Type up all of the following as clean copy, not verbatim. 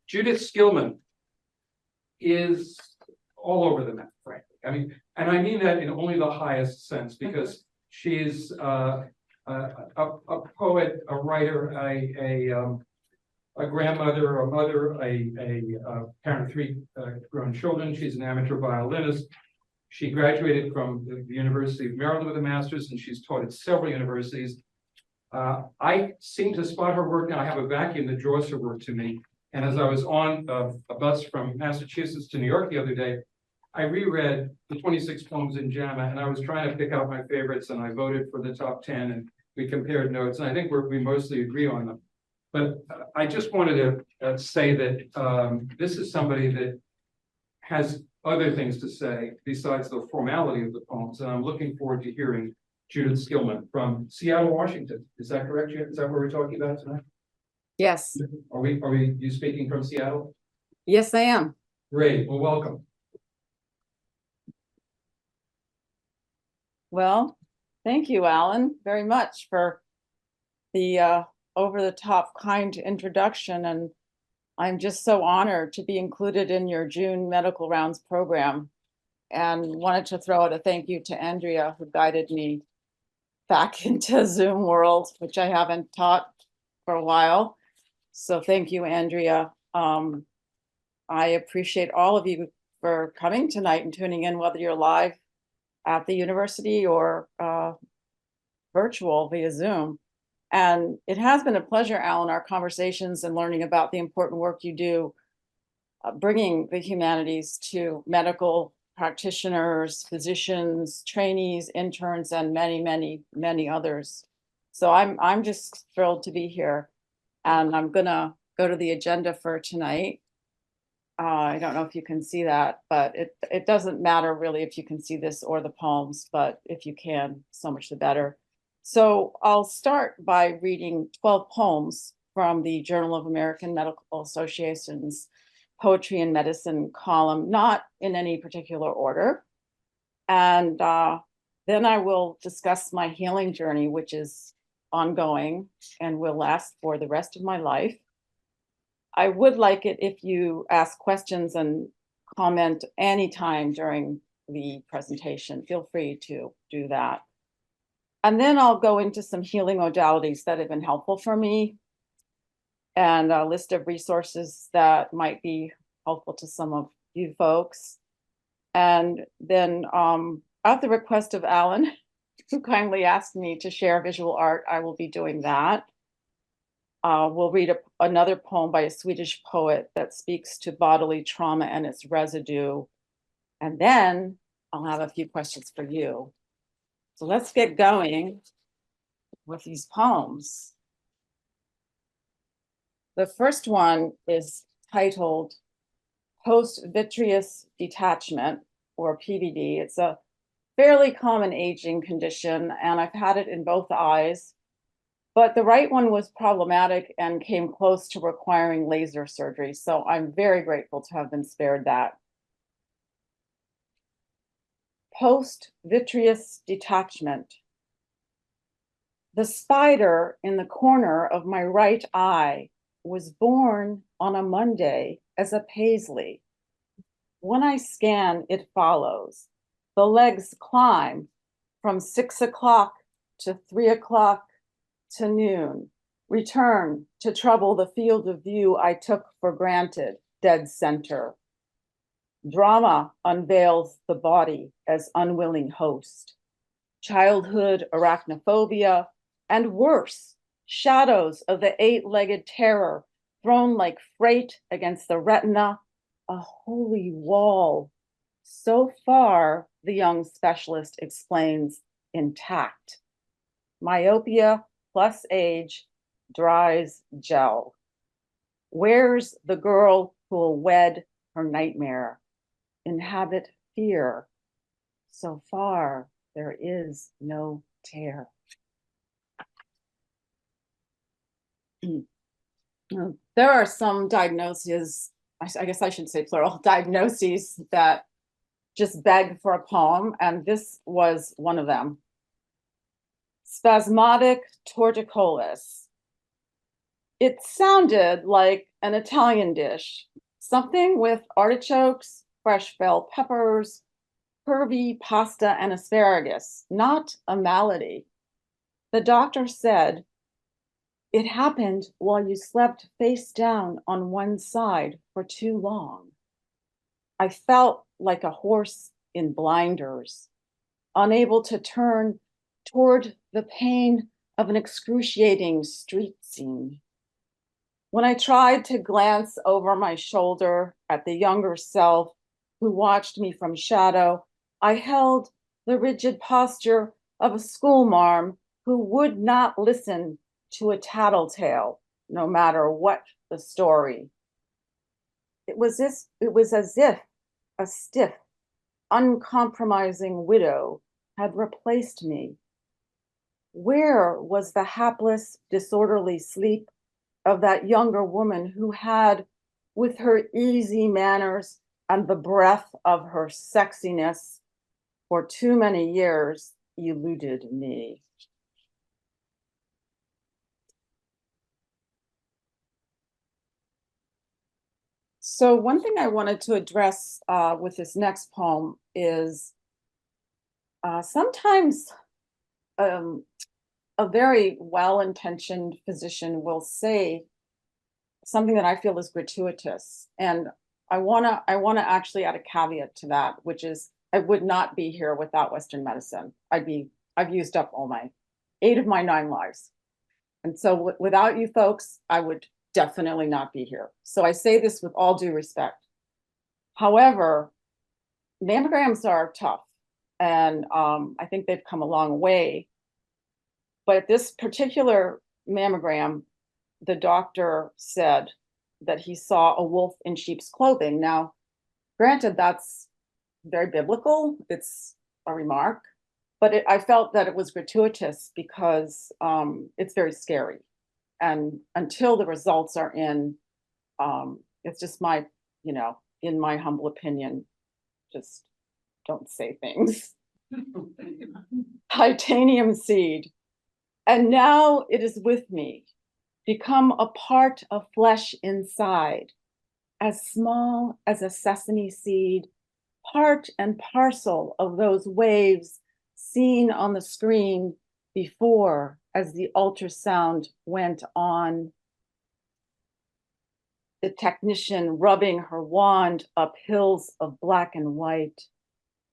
Judith Skillman is all over the map, frankly. I mean, and I mean that in only the highest sense, because she's a poet, a writer, a grandmother, a mother, a parent of three grown children. She's an amateur violinist. She graduated from the University of Maryland with a master's, and she's taught at several universities. I seem to spot her work now. I have a vacuum that draws her work to me. And as I was on a bus from Massachusetts to New York the other day, I reread the 26 poems in JAMA, and I was trying to pick out my favorites, and I voted for the top 10, and we compared notes, and I think we mostly agree on them. But I just wanted to say that this is somebody that has other things to say besides the formality of the poems, and I'm looking forward to hearing Judith Skillman from Seattle, Washington. Is that correct, Judith? Is that what we're talking about tonight? Yes. Are you speaking from Seattle? Yes, I am. Great. Well, welcome. Well, thank you, Alan, very much for the over-the-top kind introduction. And I'm just so honored to be included in your June medical rounds program, and wanted to throw out a thank you to Andrea, who guided me back into Zoom world, which I haven't taught for a while. So thank you, Andrea. I appreciate all of you for coming tonight and tuning in, whether you're live at the university or virtual via Zoom. And it has been a pleasure, Alan, our conversations and learning about the important work you do, bringing the humanities to medical practitioners, physicians, trainees, interns, and many, many, many others. So I'm just thrilled to be here. And I'm gonna go to the agenda for tonight. I don't know if you can see that, but it doesn't matter really if you can see this or the poems, but if you can, so much the better. So I'll start by reading 12 poems from the Journal of American Medical Association's Poetry and Medicine column, not in any particular order. And then I will discuss my healing journey, which is ongoing and will last for the rest of my life. I would like it if you ask questions and comment anytime during the presentation. Feel free to do that. And then I'll go into some healing modalities that have been helpful for me, and a list of resources that might be helpful to some of you folks. And then at the request of Alan, who kindly asked me to share visual art, I will be doing that. We'll read another poem by a Swedish poet that speaks to bodily trauma and its residue. And then I'll have a few questions for you. So let's get going with these poems. The first one is titled Post-Vitreous Detachment, or PVD. It's a fairly common aging condition, and I've had it in both eyes, but the right one was problematic and came close to requiring laser surgery. So I'm very grateful to have been spared that. Post-vitreous detachment. The spider in the corner of my right eye was born on a Monday as a paisley. When I scan, it follows. The legs climb from 6 o'clock to 3 o'clock to noon, return to trouble the field of view I took for granted, dead center. Drama unveils the body as unwilling host. Childhood arachnophobia, and worse, shadows of the eight-legged terror thrown like freight against the retina, a holy wall. So far, the young specialist explains, intact. Myopia plus age dries gel. Where's the girl who'll wed her nightmare? Inhabit fear. So far, there is no tear. There are some diagnoses, I guess I should say plural, diagnoses that just beg for a poem, and this was one of them. Spasmodic torticollis. It sounded like an Italian dish, something with artichokes, fresh bell peppers, curvy pasta, and asparagus, not a malady. The doctor said it happened while you slept face down on one side for too long. I felt like a horse in blinders, unable to turn toward the pain of an excruciating street scene. When I tried to glance over my shoulder at the younger self who watched me from shadow, I held the rigid posture of a schoolmarm who would not listen to a tattletale, no matter what the story. It was as if a stiff, uncompromising widow had replaced me. Where was the hapless, disorderly sleep of that younger woman who had, with her easy manners and the breath of her sexiness, for too many years eluded me? So one thing I wanted to address with this next poem is sometimes um, a very well-intentioned physician will say something that I feel is gratuitous. And I wanna actually add a caveat to that, which is I would not be here without Western medicine. I've used up all my 8 of my 9 lives. And so without you folks, I would definitely not be here. So I say this with all due respect. However, mammograms are tough, and I think they've come a long way. But this particular mammogram, the doctor said that he saw a wolf in sheep's clothing. Now, granted, that's very biblical. It's a remark, but I felt that it was gratuitous because it's very scary. And until the results are in, it's just my, in my humble opinion, just don't say things. Titanium seed. And now it is with me, become a part of flesh inside, as small as a sesame seed, part and parcel of those waves seen on the screen before as the ultrasound went on. The technician rubbing her wand up hills of black and white.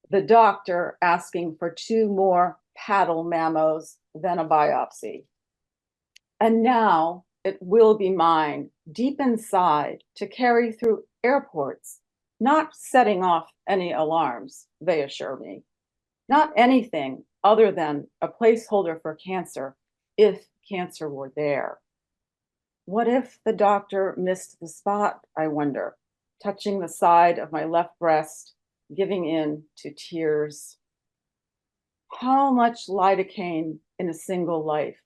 The doctor asking for 2 more paddle mammos, then a biopsy. And now it will be mine, deep inside, to carry through airports, not setting off any alarms, they assure me. Not anything other than a placeholder for cancer, if cancer were there. What if the doctor missed the spot, I wonder, touching the side of my left breast, giving in to tears? How much lidocaine in a single life?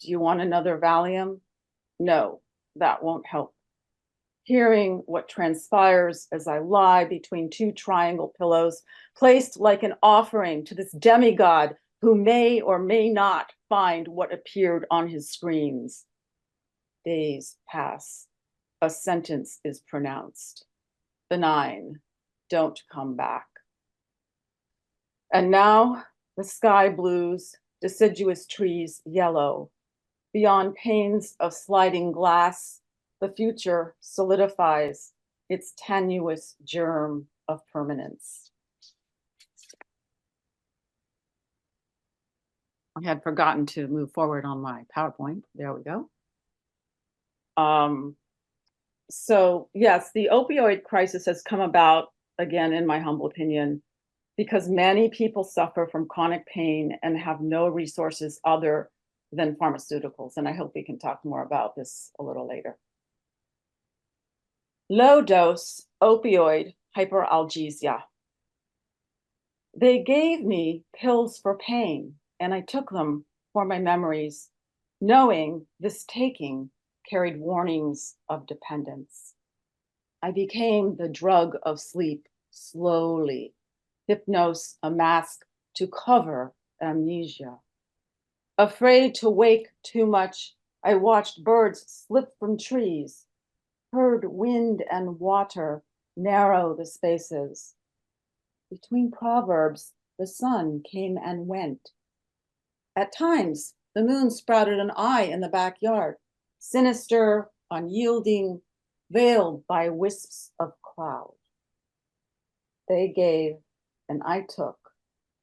Do you want another Valium? No, that won't help. Hearing what transpires as I lie between 2 triangle pillows, placed like an offering to this demigod who may or may not find what appeared on his screens. Days pass. A sentence is pronounced. Benign. Don't come back. And now the sky blues, deciduous trees yellow. Beyond panes of sliding glass, the future solidifies its tenuous germ of permanence. I had forgotten to move forward on my PowerPoint. There we go. So yes, the opioid crisis has come about, again, in my humble opinion, because many people suffer from chronic pain and have no resources other than pharmaceuticals. And I hope we can talk more about this a little later. Low dose opioid hyperalgesia. They gave me pills for pain, and I took them for my memories, knowing this taking carried warnings of dependence. I became the drug of sleep slowly, hypnos a mask to cover amnesia. Afraid to wake too much, I watched birds slip from trees, heard wind and water narrow the spaces. Between proverbs, the sun came and went. At times, the moon sprouted an eye in the backyard, sinister, unyielding, veiled by wisps of cloud. They gave, and I took,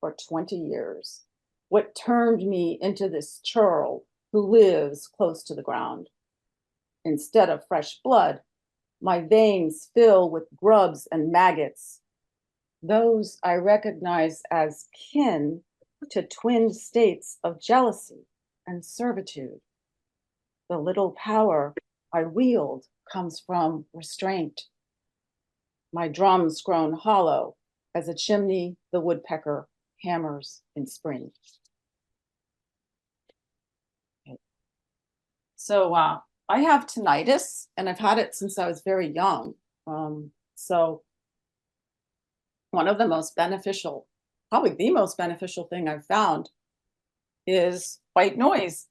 for 20 years, what turned me into this churl who lives close to the ground. Instead of fresh blood, my veins fill with grubs and maggots. Those I recognize as kin to twin states of jealousy and servitude. The little power I wield comes from restraint. My drums grown hollow as a chimney the woodpecker hammers in spring. Okay. So I have tinnitus, and I've had it since I was very young. So one of the most beneficial, probably the most beneficial thing I've found is white noise,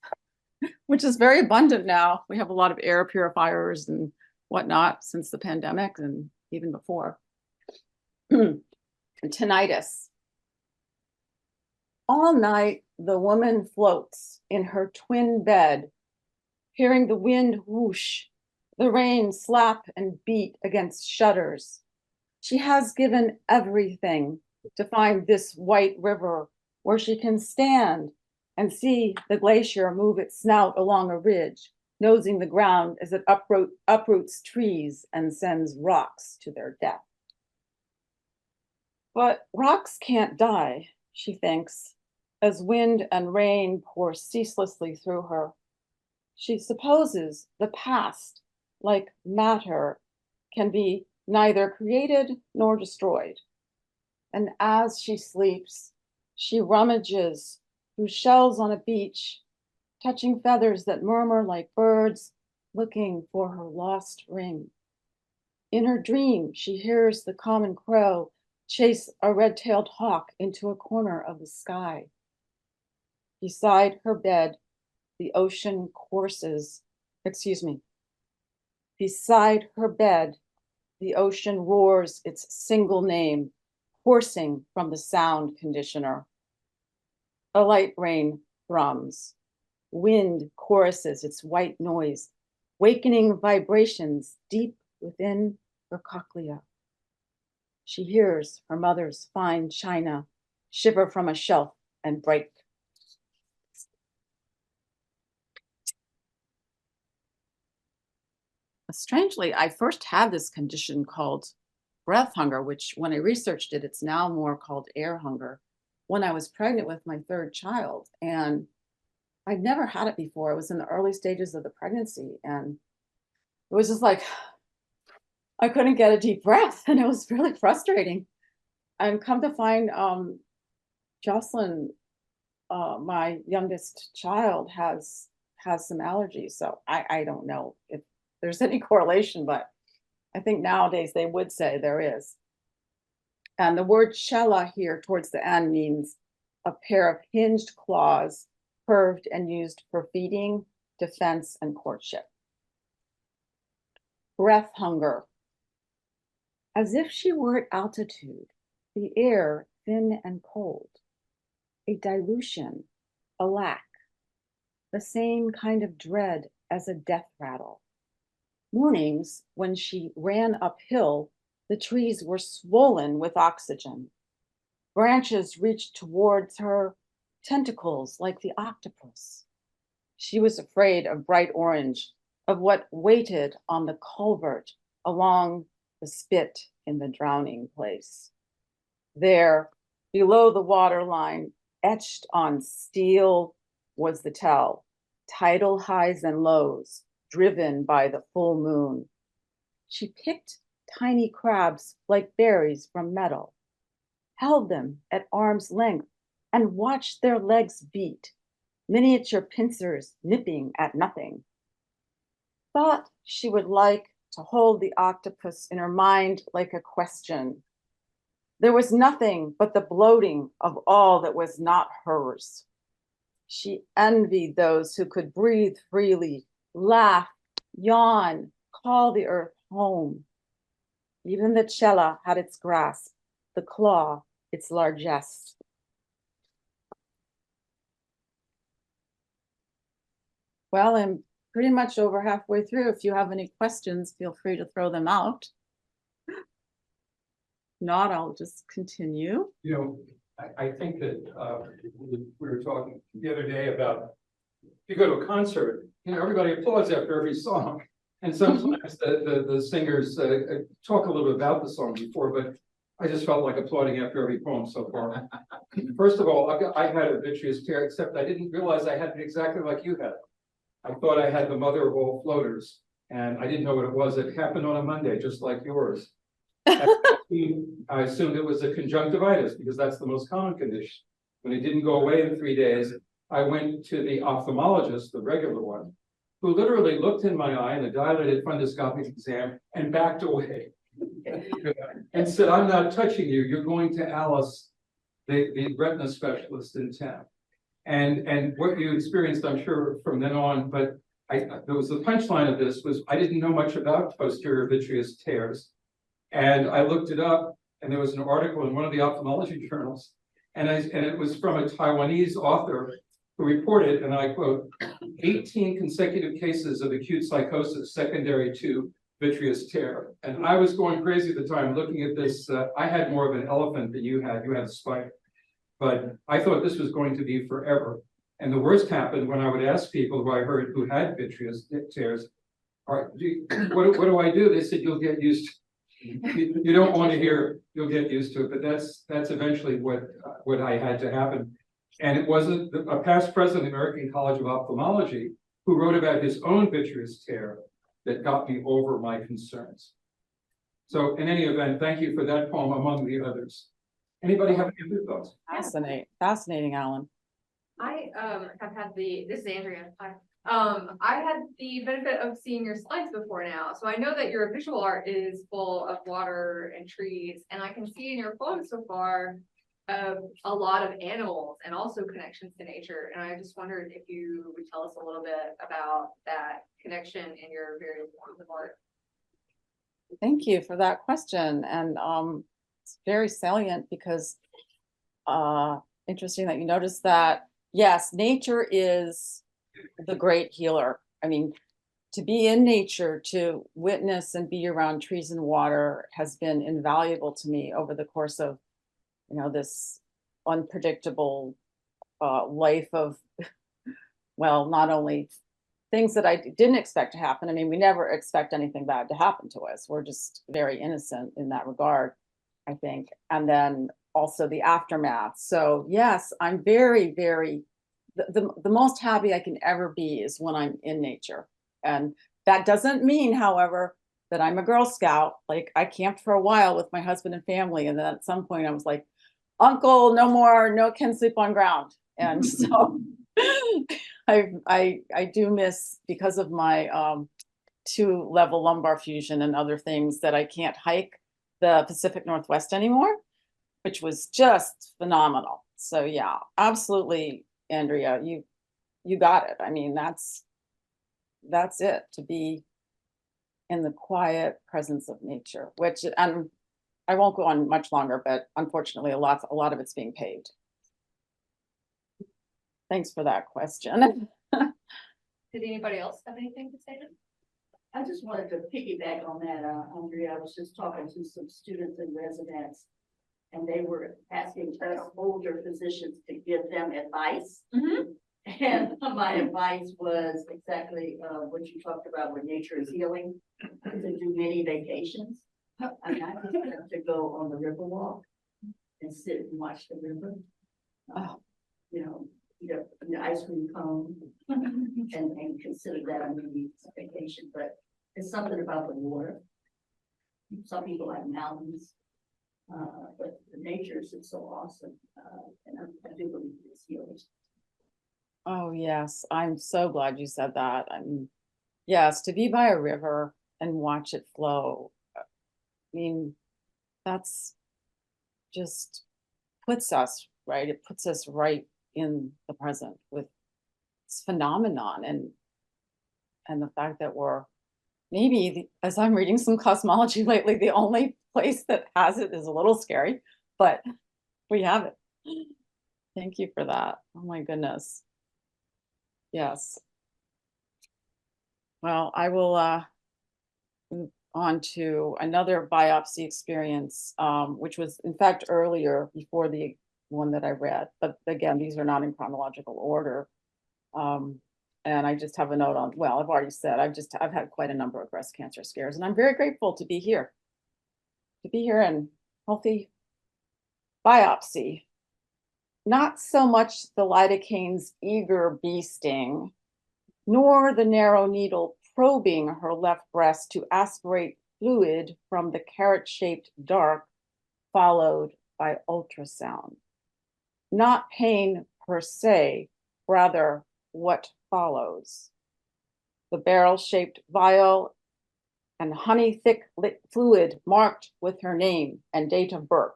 which is very abundant now. We have a lot of air purifiers and whatnot since the pandemic and even before. Tinnitus. All night, the woman floats in her twin bed, hearing the wind whoosh, the rain slap and beat against shutters. She has given everything to find this white river where she can stand and see the glacier move its snout along a ridge, nosing the ground as it uproots trees and sends rocks to their death. But rocks can't die, she thinks, as wind and rain pour ceaselessly through her. She supposes the past, like matter, can be neither created nor destroyed. And as she sleeps, she rummages through shells on a beach, touching feathers that murmur like birds looking for her lost ring. In her dream, she hears the common crow chase a red-tailed hawk into a corner of the sky. Beside her bed, the ocean courses, beside her bed, the ocean roars its single name, coursing from the sound conditioner. A light rain thrums. Wind choruses its white noise, wakening vibrations deep within her cochlea. She hears her mother's fine china shiver from a shelf and break. Strangely, I first had this condition called breath hunger, which when I researched it, it's now more called air hunger, when I was pregnant with my third child. And I'd never had it before. It was in the early stages of the pregnancy. And it was just like, I couldn't get a deep breath. And it was really frustrating. And come to find Jocelyn, my youngest child, has some allergies. So I don't know if there's any correlation, but I think nowadays they would say there is. And the word shella here towards the end means a pair of hinged claws, curved and used for feeding, defense, and courtship. Breath hunger. As if she were at altitude, the air thin and cold. A dilution, a lack, the same kind of dread as a death rattle. Mornings, when she ran uphill, the trees were swollen with oxygen. Branches reached towards her, tentacles like the octopus. She was afraid of bright orange, of what waited on the culvert along the spit in the drowning place. There, below the water line, etched on steel, was the tell, tidal highs and lows, driven by the full moon. She picked tiny crabs like berries from metal, held them at arm's length, and watched their legs beat, miniature pincers nipping at nothing. Thought she would like to hold the octopus in her mind like a question. There was nothing but the bloating of all that was not hers. She envied those who could breathe freely, laugh, yawn, call the earth home. Even the cella had its grasp, the claw its largesse. Well, I'm pretty much over halfway through. If you have any questions, feel free to throw them out. Not, I'll just continue. You know, I think that we were talking the other day about if you go to a concert, you know, everybody applauds after every song. And sometimes the singers talk a little bit about the song before, but I just felt like applauding after every poem so far. First of all, I had a vitreous tear, except I didn't realize I had it exactly like you had. I thought I had the mother of all floaters, and I didn't know what it was. It happened on a Monday, just like yours. I assumed it was a conjunctivitis because that's the most common condition. When it didn't go away in 3 days, I went to the ophthalmologist, the regular one, who literally looked in my eye in a dilated fundoscopic exam and backed away and said, "I'm not touching you. You're going to Alice, the retina specialist in town." And what you experienced, I'm sure, from then on, but there was the punchline of this was I didn't know much about posterior vitreous tears. And I looked it up, and there was an article in one of the ophthalmology journals, and it was from a Taiwanese author who reported, and I quote, 18 consecutive cases of acute psychosis secondary to vitreous tear. And I was going crazy at the time looking at this. I had more of an elephant than you had. You had a spike. But I thought this was going to be forever. And the worst happened when I would ask people who I heard who had vitreous tears, what do I do? They said, you'll get used to it. You don't want to hear, you'll get used to it, but that's eventually what I had to happen. And it wasn't a past president of the American College of Ophthalmology who wrote about his own vitreous tear that got me over my concerns. So in any event, thank you for that poem among the others. Anybody have any other thoughts? Fascinating, Alan. I have had this is Andrea. I had the benefit of seeing your slides before now. So I know that your visual art is full of water and trees, and I can see in your poems so far a lot of animals and also connections to nature. And I just wondered if you would tell us a little bit about that connection in your various forms of art. Thank you for that question. And it's very salient because interesting that you noticed that. Yes, nature is the great healer. I mean, to be in nature, to witness and be around trees and water has been invaluable to me over the course of, you know, this unpredictable life of, well, not only things that I didn't expect to happen. I mean, we never expect anything bad to happen to us. We're just very innocent in that regard, I think. And then also the aftermath. So yes, I'm very, very, the most happy I can ever be is when I'm in nature. And that doesn't mean, however, that I'm a Girl Scout. Like, I camped for a while with my husband and family. And then at some point I was like, Uncle, no more, no can sleep on ground. And so I do miss, because of my 2-level lumbar fusion and other things, that I can't hike the Pacific Northwest anymore, which was just phenomenal. So yeah, absolutely, Andrea, you got it. I mean, that's it, to be in the quiet presence of nature, which, and I won't go on much longer, but unfortunately a lot of it's being paved. Thanks for that question. Did anybody else have anything to say? I just wanted to piggyback on that, Andrea. I was just talking to some students and residents, and they were asking us older physicians to give them advice. Mm-hmm. And my advice was exactly what you talked about, where nature is healing, to do many vacations. I mean, I just like to go on the river walk and sit and watch the river. You know, the ice cream cone and consider that a mini vacation, but it's something about the water. Some people like mountains, but the nature is just so awesome, and I do believe it's healing. Oh yes, I'm so glad you said that. I mean, yes, to be by a river and watch it flow. I mean, that's just puts us right. It puts us right in the present with phenomenon and the fact that we're maybe, as I'm reading some cosmology lately, the only place that has it is a little scary, but we have it. Thank you for that. Oh my goodness. Yes. Well, I will move on to another biopsy experience, which was in fact earlier before the one that I read, but again, these are not in chronological order. And I just have a note on, well, I've already said, I've had quite a number of breast cancer scares, and I'm very grateful to be here in healthy biopsy. Not so much the lidocaine's eager bee sting, nor the narrow needle probing her left breast to aspirate fluid from the carrot-shaped dark, followed by ultrasound. Not pain per se, rather what follows. The barrel-shaped vial and honey-thick fluid marked with her name and date of birth.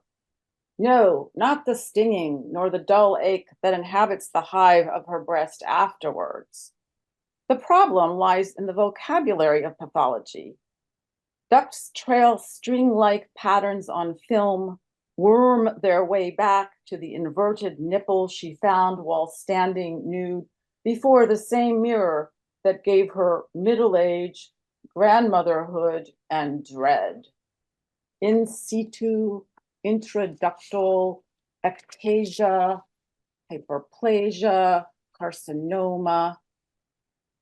No, not the stinging, nor the dull ache that inhabits the hive of her breast afterwards. The problem lies in the vocabulary of pathology. Ducts trail string-like patterns on film, worm their way back to the inverted nipple she found while standing nude before the same mirror that gave her middle age, grandmotherhood, and dread. In situ, intraductal, ectasia, hyperplasia, carcinoma.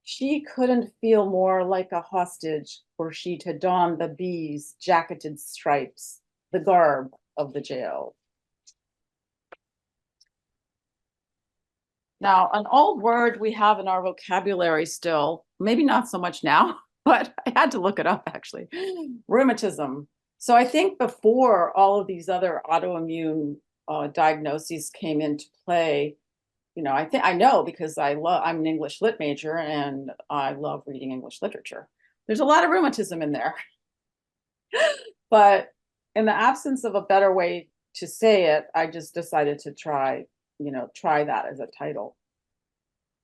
She couldn't feel more like a hostage were she to don the bee's jacketed stripes, the garb of the jail. Now, an old word we have in our vocabulary still, maybe not so much now, but I had to look it up actually, rheumatism. So I think before all of these other autoimmune diagnoses came into play, you know, I know because I'm an English lit major and I love reading English literature. There's a lot of rheumatism in there. But in the absence of a better way to say it, I just decided to try that as a title.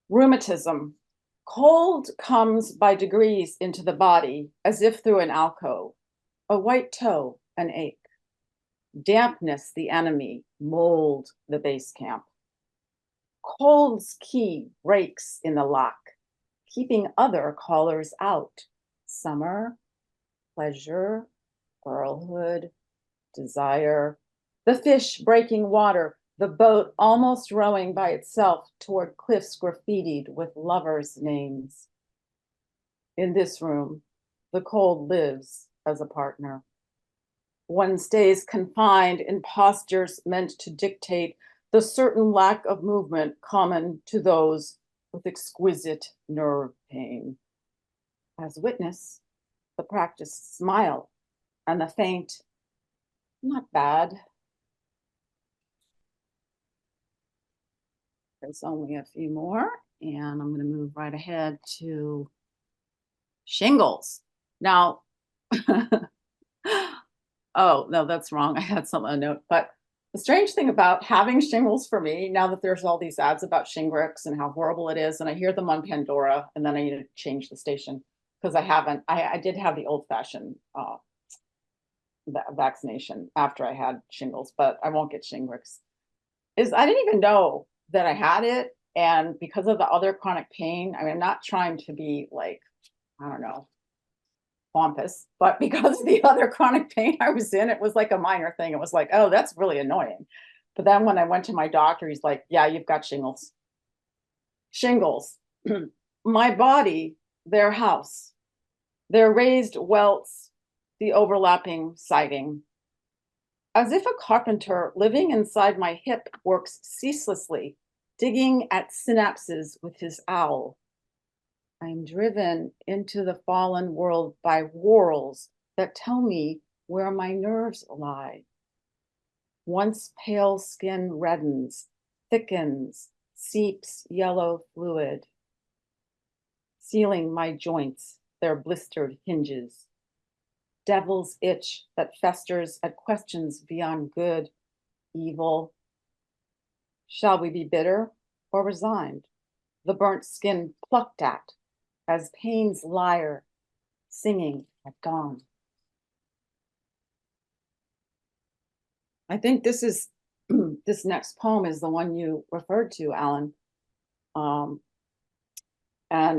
Rheumatism. Cold comes by degrees into the body as if through an alcove. A white toe, an ache. Dampness, the enemy. Mold, the base camp. Cold's key breaks in the lock, keeping other callers out. Summer, pleasure, girlhood, desire. The fish breaking water, the boat almost rowing by itself toward cliffs graffitied with lovers' names. In this room, the cold lives as a partner. One stays confined in postures meant to dictate the certain lack of movement common to those with exquisite nerve pain. As witness, the practiced smile and the faint, not bad. There's only a few more, and I'm going to move right ahead to shingles. Now, oh, no, that's wrong. I had a note, but the strange thing about having shingles for me, now that there's all these ads about Shingrix and how horrible it is, and I hear them on Pandora, and then I need to change the station because I did have the old-fashioned vaccination after I had shingles, but I won't get Shingrix. I didn't even know that I had it, and because of the other chronic pain, I mean, I'm not trying to be like, I don't know, pompous, but because of the other chronic pain I was in, it was like a minor thing. It was like, oh, that's really annoying. But then when I went to my doctor, he's like, yeah, you've got shingles. Shingles. My body, their house, their raised welts, the overlapping siding. As if a carpenter living inside my hip works ceaselessly, digging at synapses with his awl. I am driven into the fallen world by whorls that tell me where my nerves lie. Once pale skin reddens, thickens, seeps yellow fluid, sealing my joints, their blistered hinges. Devil's itch that festers at questions beyond good, evil. Shall we be bitter or resigned? the burnt skin plucked at, as pain's lyre singing at dawn. I think this is, this next poem is the one you referred to, Alan. And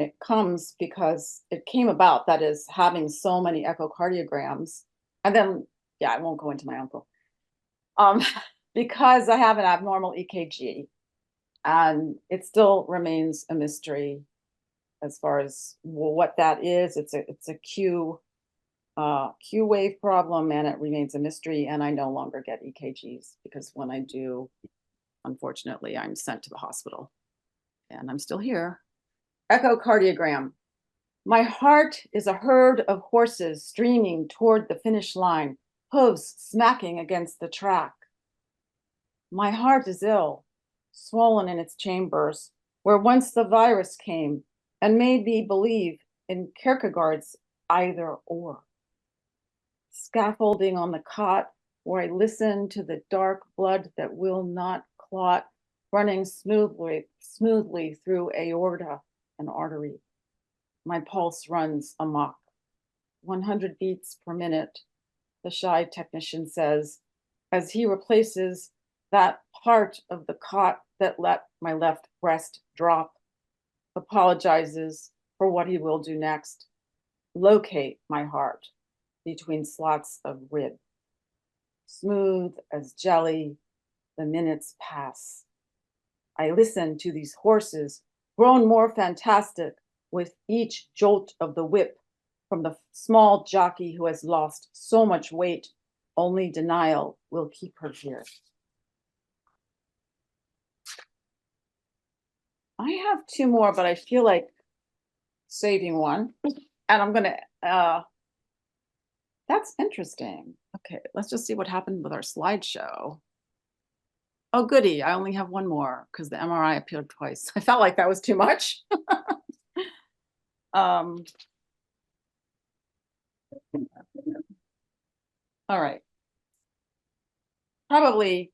it comes because it came about, that is, having so many echocardiograms. And then, yeah, I won't go into my uncle. Because I have an abnormal EKG, and it still remains a mystery as far as what that is. It's a Q wave problem, and it remains a mystery. And I no longer get EKGs because when I do, unfortunately, I'm sent to the hospital, and I'm still here. Echocardiogram. My heart is a herd of horses streaming toward the finish line, hooves smacking against the track. My heart is ill, swollen in its chambers, where once the virus came and made me believe in Kierkegaard's either or. Scaffolding on the cot, where I listen to the dark blood that will not clot, running smoothly through aorta and artery. My pulse runs amok, 100 beats per minute, the shy technician says, as he replaces that part of the cot that let my left breast drop, apologizes for what he will do next, locate my heart between slots of rib. Smooth as jelly, the minutes pass. I listen to these horses, grown more fantastic with each jolt of the whip from the small jockey who has lost so much weight, only denial will keep her here. I have two more, but I feel like saving one. And I'm gonna, that's interesting. Okay, let's just see what happened with our slideshow. Oh, goody, I only have one more because the MRI appeared twice. I felt like that was too much. All right. Probably.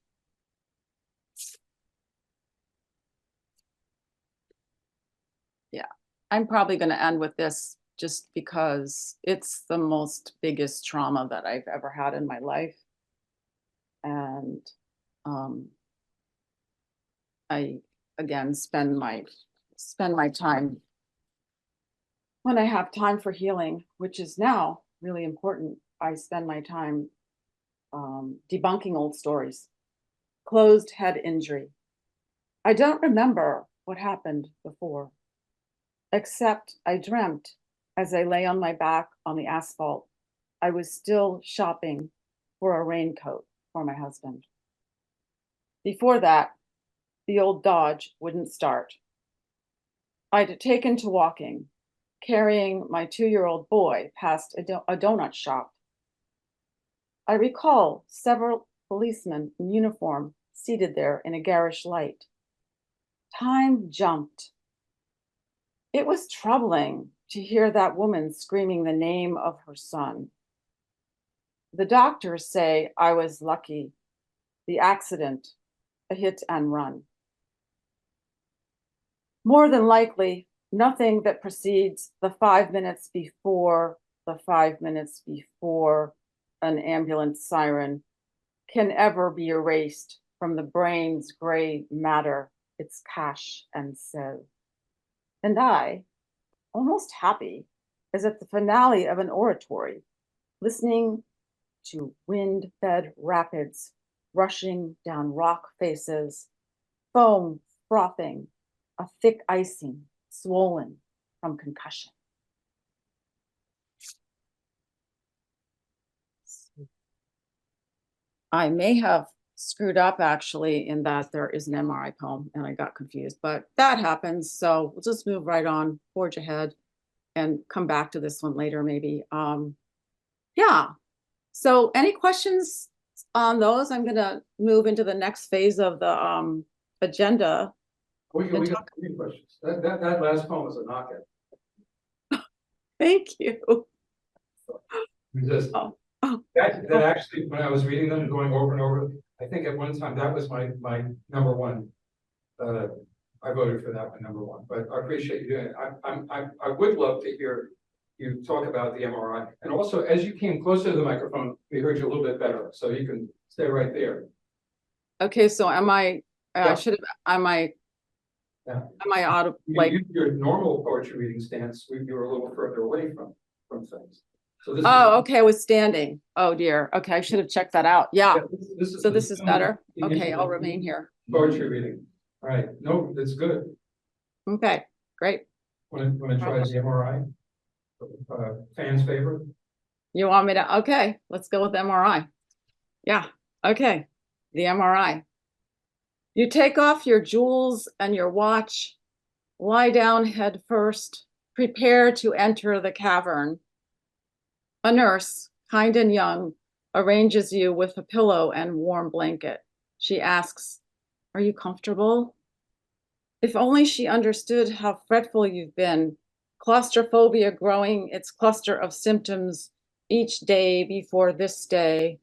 Yeah, I'm probably going to end with this just because it's the most biggest trauma that I've ever had in my life. And I, again, spend my time when I have time for healing, which is now really important. I spend my time debunking old stories. Closed head injury. I don't remember what happened before, except I dreamt as I lay on my back on the asphalt, I was still shopping for a raincoat for my husband. Before that, the old Dodge wouldn't start. I'd taken to walking, carrying my 2-year-old boy past a donut shop. I recall several policemen in uniform seated there in a garish light. Time jumped. It was troubling to hear that woman screaming the name of her son. The doctors say I was lucky. The accident, a hit and run. More than likely, nothing that precedes the 5 minutes before an ambulance siren can ever be erased from the brain's gray matter, its cache and sieve. And I, almost happy, as at the finale of an oratory, listening to wind-fed rapids rushing down rock faces, foam frothing, a thick icing swollen from concussion. I may have screwed up actually in that there is an MRI poem and I got confused, but that happens. So we'll just move right on, forge ahead and come back to this one later maybe. Yeah, so any questions on those? I'm gonna move into the next phase of the agenda. We got 3 questions. That last poem was a knockout. Thank you. Just, that actually, when I was reading them and going over and over, I think at one time that was my number one I voted for that one, number one, but I appreciate you doing it. I would love to hear you talk about the MRI. And also, as you came closer to the microphone, we heard you a little bit better, so you can stay right there. Okay, so am I, Yeah. am I Yeah. audible, You like, used your normal poetry reading stance, you were a little further away from things. So this oh, okay, I was standing. Oh dear. Okay, I should have checked that out. Yeah, so this is better. Okay, I'll remain here. Poetry reading. All right, no, that's good. Okay, great. Want to try the MRI? Fans favorite? You want me to, okay, let's go with MRI. Yeah, okay, the MRI. You take off your jewels and your watch, lie down head first, prepare to enter the cavern. A nurse, kind and young, arranges you with a pillow and warm blanket. She asks, "Are you comfortable?" If only she understood how fretful you've been, claustrophobia growing its cluster of symptoms each day before this day,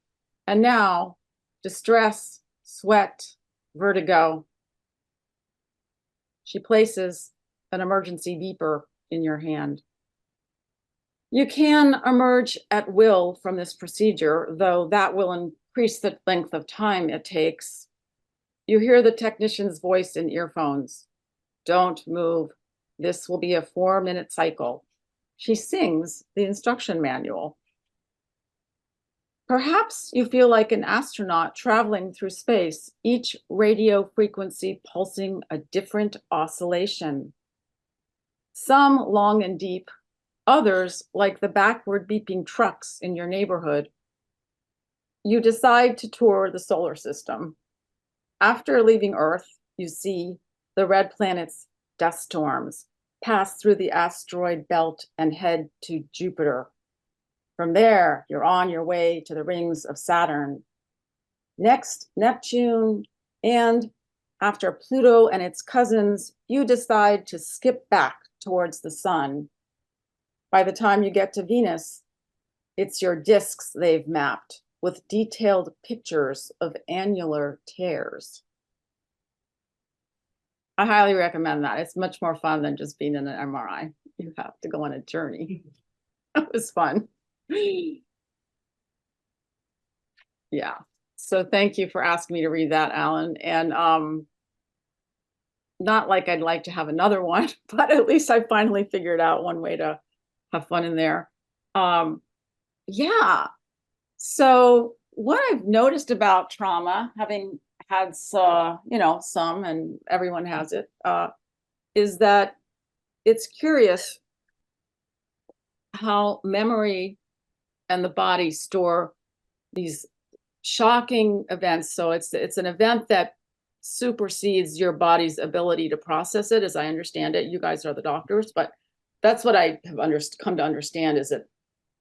and now distress, sweat, vertigo. She places an emergency beeper in your hand. You can emerge at will from this procedure, though that will increase the length of time it takes. You hear the technician's voice in earphones. "Don't move. This will be a 4-minute cycle." She sings the instruction manual. Perhaps you feel like an astronaut traveling through space, each radio frequency pulsing a different oscillation. Some long and deep, others like the backward beeping trucks in your neighborhood. You decide to tour the solar system. After leaving Earth, you see the red planet's dust storms pass through the asteroid belt and head to Jupiter. From there, you're on your way to the rings of Saturn. Next, Neptune, and after Pluto and its cousins, you decide to skip back towards the sun. By the time you get to Venus, it's your disks they've mapped with detailed pictures of annular tears. I highly recommend that. It's much more fun than just being in an MRI. You have to go on a journey. It was fun. Yeah. So thank you for asking me to read that, Alan. And not like I'd like to have another one, but at least I finally figured out one way to have fun in there. Yeah. So what I've noticed about trauma, having had some, and everyone has it, is that it's curious how memory and the body store these shocking events. So it's an event that supersedes your body's ability to process it, as I understand it. You guys are the doctors, but that's what I have come to understand, is that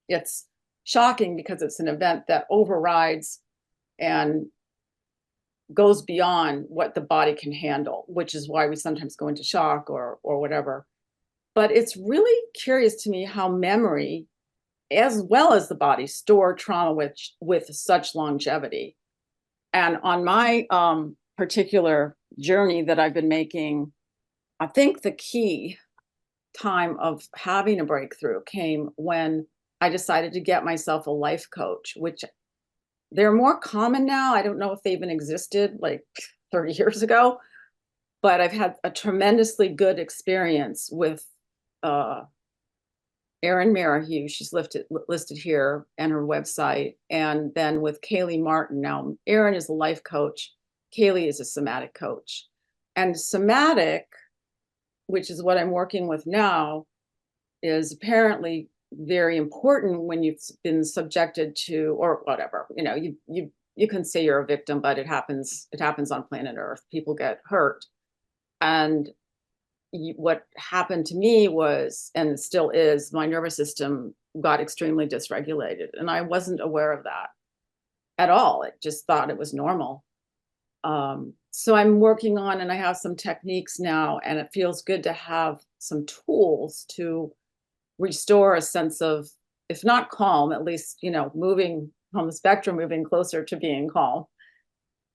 it's shocking because it's an event that overrides and goes beyond what the body can handle, which is why we sometimes go into shock or whatever. But it's really curious to me how memory, as well as the body, store trauma with such longevity. And on my particular journey that I've been making, I think the key time of having a breakthrough came when I decided to get myself a life coach, which they're more common now. I don't know if they even existed like 30 years ago, but I've had a tremendously good experience with Erin Merrihew. She's listed here, and her website. And then with Kaylee Martin. Now, Erin is a life coach. Kaylee is a somatic coach. And somatic, which is what I'm working with now, is apparently very important when you've been subjected to, or whatever, you can say you're a victim, but it happens on planet Earth. People get hurt. And what happened to me was, and still is, my nervous system got extremely dysregulated. And I wasn't aware of that at all. I just thought it was normal. So I'm working on, and I have some techniques now, and it feels good to have some tools to restore a sense of, if not calm, at least, moving on the spectrum, moving closer to being calm.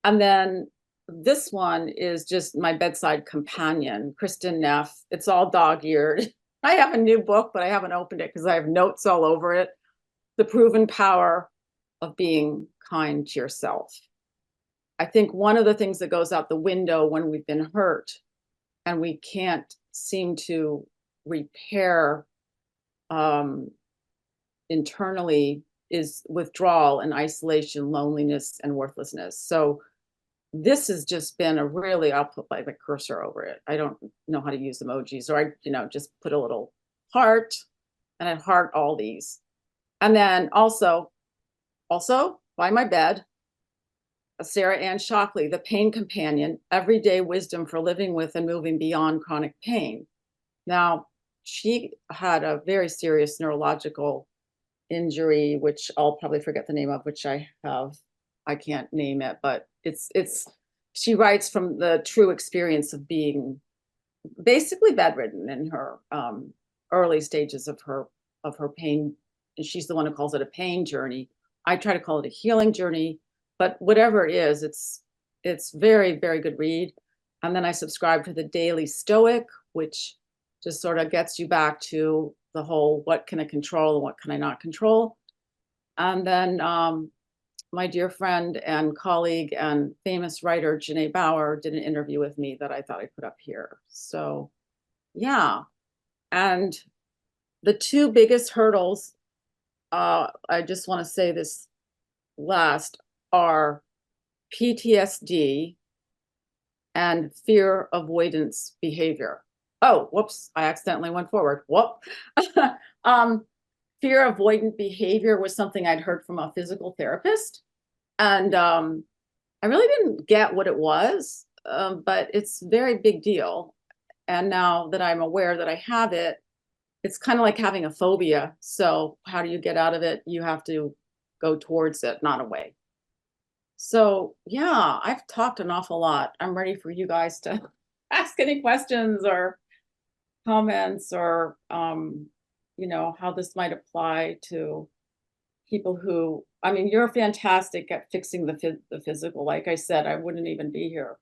And then this one is just my bedside companion, Kristen Neff. It's all dog-eared. I have a new book, but I haven't opened it because I have notes all over it. The Proven Power of Being Kind to Yourself. I think one of the things that goes out the window when we've been hurt and we can't seem to repair internally is withdrawal and isolation, loneliness, and worthlessness. So this has just been a really, I'll put like a cursor over it. I don't know how to use emojis, or I, just put a little heart, and I heart all these. And then also by my bed, Sarah Ann Shockley, The Pain Companion, Everyday Wisdom for Living with and Moving Beyond Chronic Pain. Now, she had a very serious neurological injury, which I'll probably forget the name of, which I can't name it, but she writes from the true experience of being basically bedridden in her early stages of her pain. And she's the one who calls it a pain journey. I try to call it a healing journey, but whatever it is, it's very, very good read. And then I subscribe to the Daily Stoic, which just sort of gets you back to the whole, what can I control and what can I not control? And then my dear friend and colleague and famous writer, Janae Bauer, did an interview with me that I thought I'd put up here. So yeah. And the two biggest hurdles, I just want to say this last, are PTSD and fear avoidance behavior. Oh, whoops, I accidentally went forward. Whoop. Fear avoidant behavior was something I'd heard from a physical therapist. And I really didn't get what it was, but it's a very big deal. And now that I'm aware that I have it, it's kind of like having a phobia. So how do you get out of it? You have to go towards it, not away. So yeah, I've talked an awful lot. I'm ready for you guys to ask any questions or comments, or how this might apply to people who, I mean, you're fantastic at fixing the physical. Like I said, I wouldn't even be here